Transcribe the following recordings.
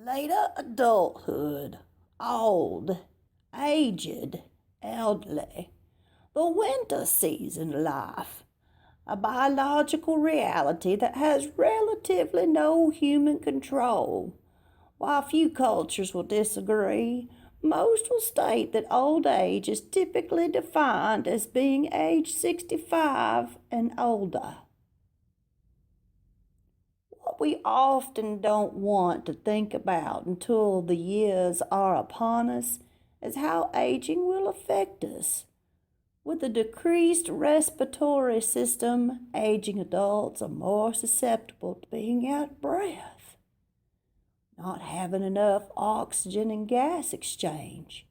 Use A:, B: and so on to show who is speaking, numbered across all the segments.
A: Later adulthood, old, aged, elderly, the winter season life, a biological reality that has relatively no human control. While few cultures will disagree, most will state that old age is typically defined as being age 65 and older. What we often don't want to think about until the years are upon us is how aging will affect us. With a decreased respiratory system, aging adults are more susceptible to being out of breath, not having enough oxygen and gas exchange,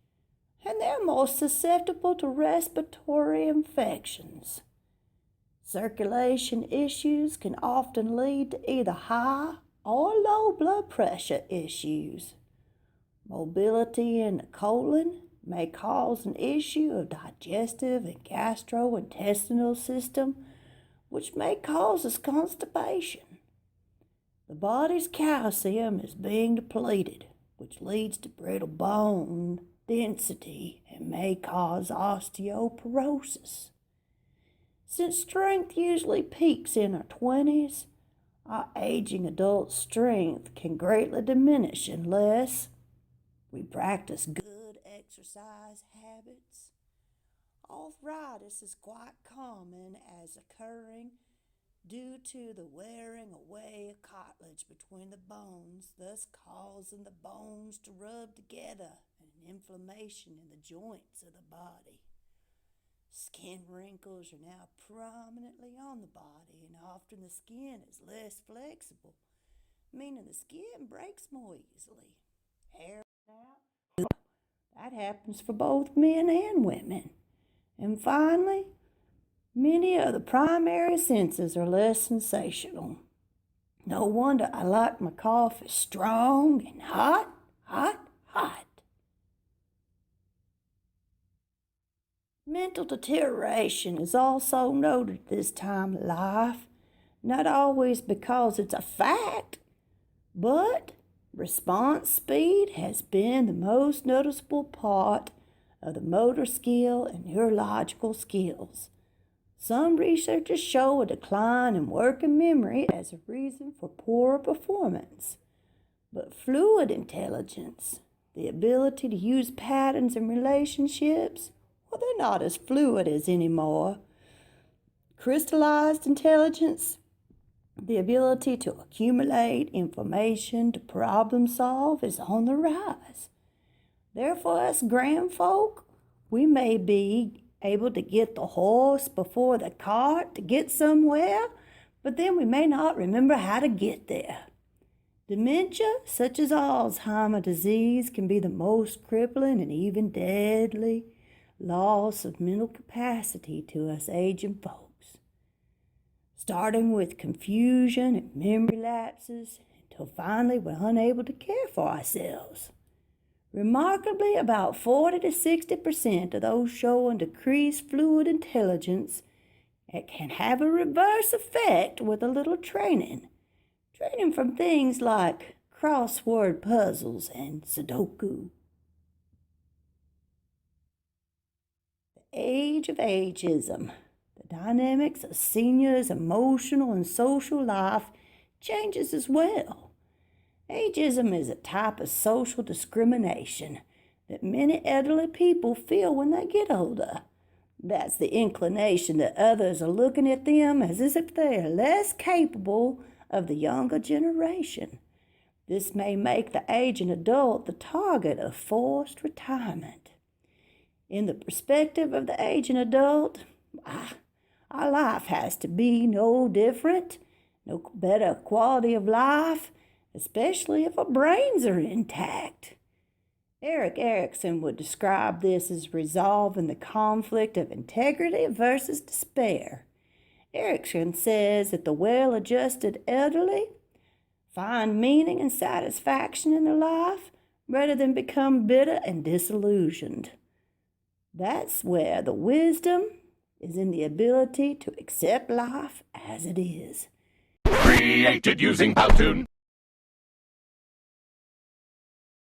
A: and they're more susceptible to respiratory infections. Circulation issues can often lead to either high or low blood pressure issues. Mobility in the colon may cause an issue of digestive and gastrointestinal system, which may cause us constipation. The body's calcium is being depleted, which leads to brittle bone density and may cause osteoporosis. Since strength usually peaks in our 20s, our aging adult strength can greatly diminish unless we practice good exercise habits. Arthritis is quite common as occurring due to the wearing away of cartilage between the bones, thus causing the bones to rub together and an inflammation in the joints of the body. Skin wrinkles are now prominently on the body, and often the skin is less flexible, meaning the skin breaks more easily. Hair out. That happens for both men and women. And finally, many of the primary senses are less sensational. No wonder I like my coffee strong and hot, hot, hot. Mental deterioration is also noted this time of life, not always because it's a fact, but response speed has been the most noticeable part of the motor skill and neurological skills. Some researchers show a decline in working memory as a reason for poorer performance. But fluid intelligence, the ability to use patterns in relationships, well, they're not as fluid as anymore. Crystallized intelligence, the ability to accumulate information to problem solve, is on the rise. Therefore, us grand folk, we may be able to get the horse before the cart to get somewhere, but then we may not remember how to get there. Dementia, such as Alzheimer's disease, can be the most crippling and even deadly loss of mental capacity to us aging folks, starting with confusion and memory lapses until finally we're unable to care for ourselves. Remarkably, about 40 to 60% of those showing decreased fluid intelligence, it can have a reverse effect with a little training from things like crossword puzzles and Sudoku. The age of ageism, the dynamics of seniors' emotional and social life changes as well. Ageism is a type of social discrimination that many elderly people feel when they get older. That's the inclination that others are looking at them as if they are less capable of the younger generation. This may make the aging adult the target of forced retirement. In the perspective of the aging adult, our life has to be no different, no better quality of life, especially if our brains are intact. Erik Erikson would describe this as resolving the conflict of integrity versus despair. Erikson says that the well-adjusted elderly find meaning and satisfaction in their life rather than become bitter and disillusioned. That's where the wisdom is in the ability to accept life as it is.
B: Created using Powtoon.